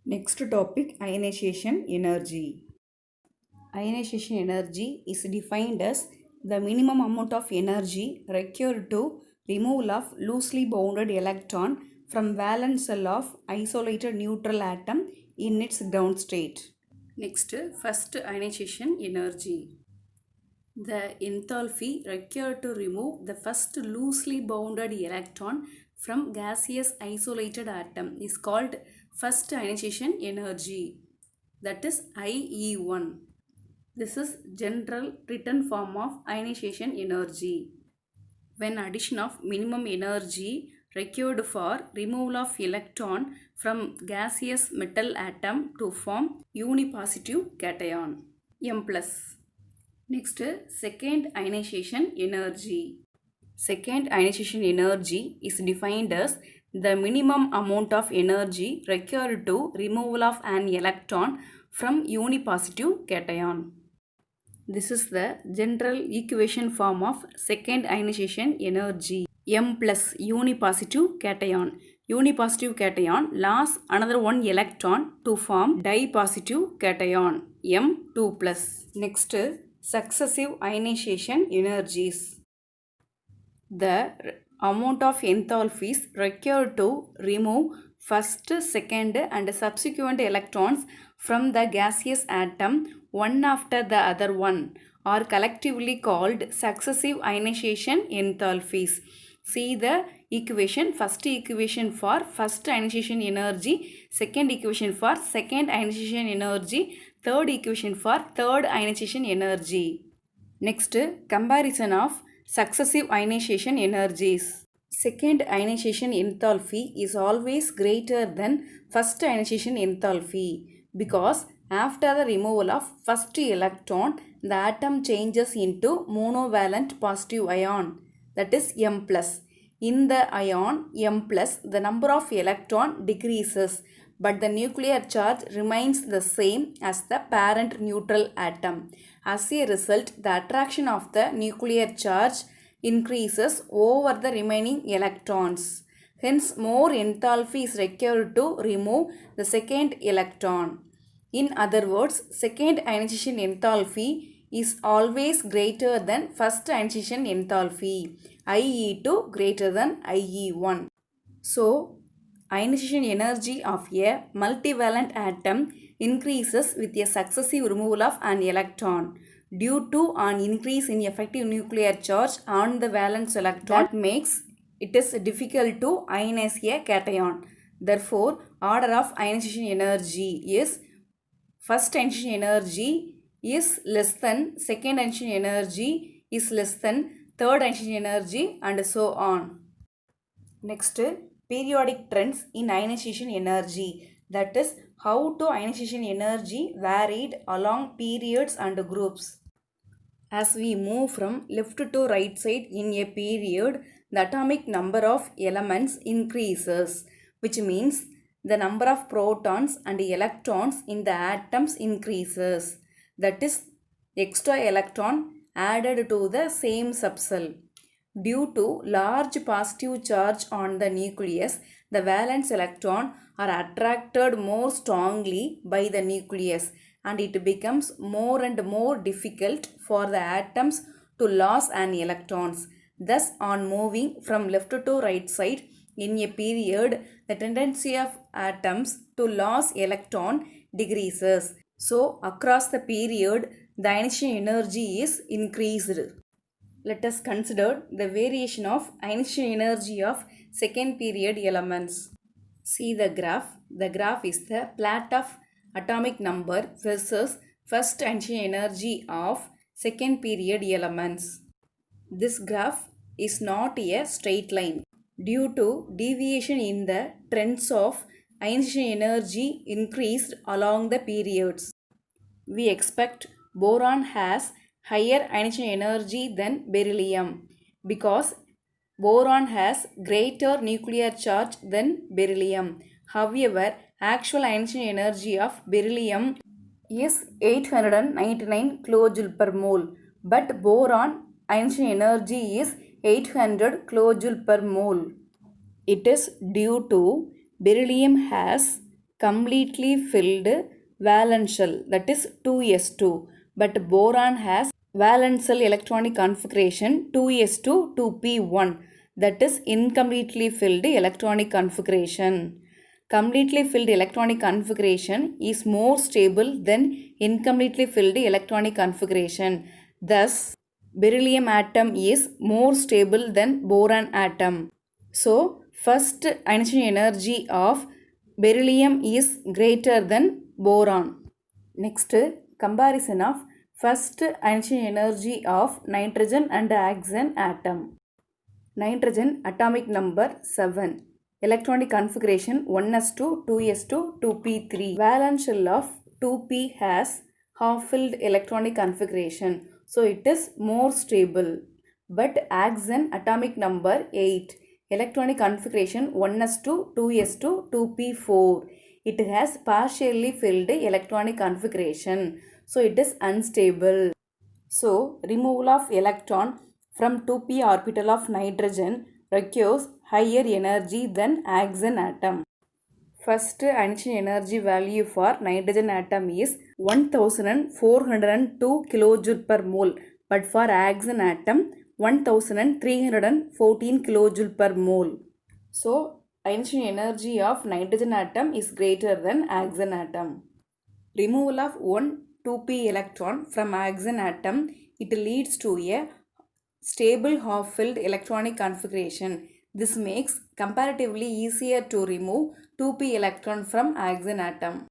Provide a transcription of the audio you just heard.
Next topic, ionization energy. Ionization energy is defined as the minimum amount of energy required to removal of loosely bounded electron from valence shell of isolated neutral atom in its ground state. Next, first ionization energy. The enthalpy required to remove the first loosely bounded electron from gaseous isolated atom is called first ionization energy, that is IE1. This is general written form of ionization energy. When addition of minimum energy required for removal of electron from gaseous metal atom to form unipositive cation M plus. Next, second ionization energy. Second ionization energy is defined as the minimum amount of energy required to removal of an electron from unipositive cation. This is the general equation form of second ionization energy. M plus unipositive cation. Unipositive cation lost another one electron to form dipositive cation M2 plus. Next, successive ionization energies. The amount of enthalpies required to remove first, second and subsequent electrons from the gaseous atom one after the other one are collectively called successive ionization enthalpies. See the equation, first equation for first ionization energy, second equation for second ionization energy, third equation for third ionization energy. Next, comparison of successive ionization energies. Second ionization enthalpy is always greater than first ionization enthalpy because after the removal of first electron, the atom changes into monovalent positive ion, that is M plus. In the ion M plus, the number of electron decreases but the nuclear charge remains the same as the parent neutral atom. As a result, the attraction of the nuclear charge increases over the remaining electrons. Hence, more enthalpy is required to remove the second electron. In other words, second ionization enthalpy is always greater than first ionization enthalpy, IE2 greater than IE1. So, ionization energy of a multivalent atom increases with a successive removal of an electron due to an increase in effective nuclear charge on the valence electron that makes it is difficult to ionize a cation. Therefore, order of ionization energy is first ionization energy is less than second ionization energy is less than third ionization energy and so on. Next, periodic trends in ionization energy, that is how to ionization energy varied along periods and groups. As we move from left to right side in a period, the atomic number of elements increases, which means the number of protons and electrons in the atoms increases. That is extra electron added to the same subcell. Due to large positive charge on the nucleus, the valence electron are attracted more strongly by the nucleus and it becomes more and more difficult for the atoms to lose an electrons. Thus, on moving from left to right side in a period, the tendency of atoms to lose electron decreases. So, across the period, the ionization energy is increased. Let us consider the variation of ionization energy of second period elements. See the graph. The graph is the plot of atomic number versus first ionization energy of second period elements. This graph is not a straight line. Due to deviation in the trends of ionization energy increased along the periods. We expect boron has higher ionization energy than beryllium because boron has greater nuclear charge than beryllium. However, actual ionization energy of beryllium is 899 kilojoule per mole, but boron ionization energy is 800 kilojoule per mole. It is due to beryllium has completely filled valence shell, that is 2s2, but boron has valence shell electronic configuration 2s2 2p1, that is incompletely filled electronic configuration. Completely filled electronic configuration is more stable than incompletely filled electronic configuration. Thus beryllium atom is more stable than boron atom. So first ionization energy of beryllium is greater than boron. Next, comparison of first ionization energy of nitrogen and oxygen atom. Nitrogen atomic number 7. Electronic configuration 1s2, 2s2, 2p3. Valence shell of 2p has half-filled electronic configuration. So it is more stable. But oxygen atomic number 8. Electronic configuration 1s2, 2s2, 2p4. It has partially filled electronic configuration. So it is unstable. So removal of electron from 2p orbital of nitrogen requires higher energy than oxygen atom. First ionization energy value for nitrogen atom is 1402 kilojoule per mole, but for oxygen atom 1314 kilojoule per mole. So ionization energy of nitrogen atom is greater than oxygen atom. Removal of one 2p electron from oxygen atom, it leads to a stable half-filled electronic configuration. This makes comparatively easier to remove 2p electron from oxygen atom.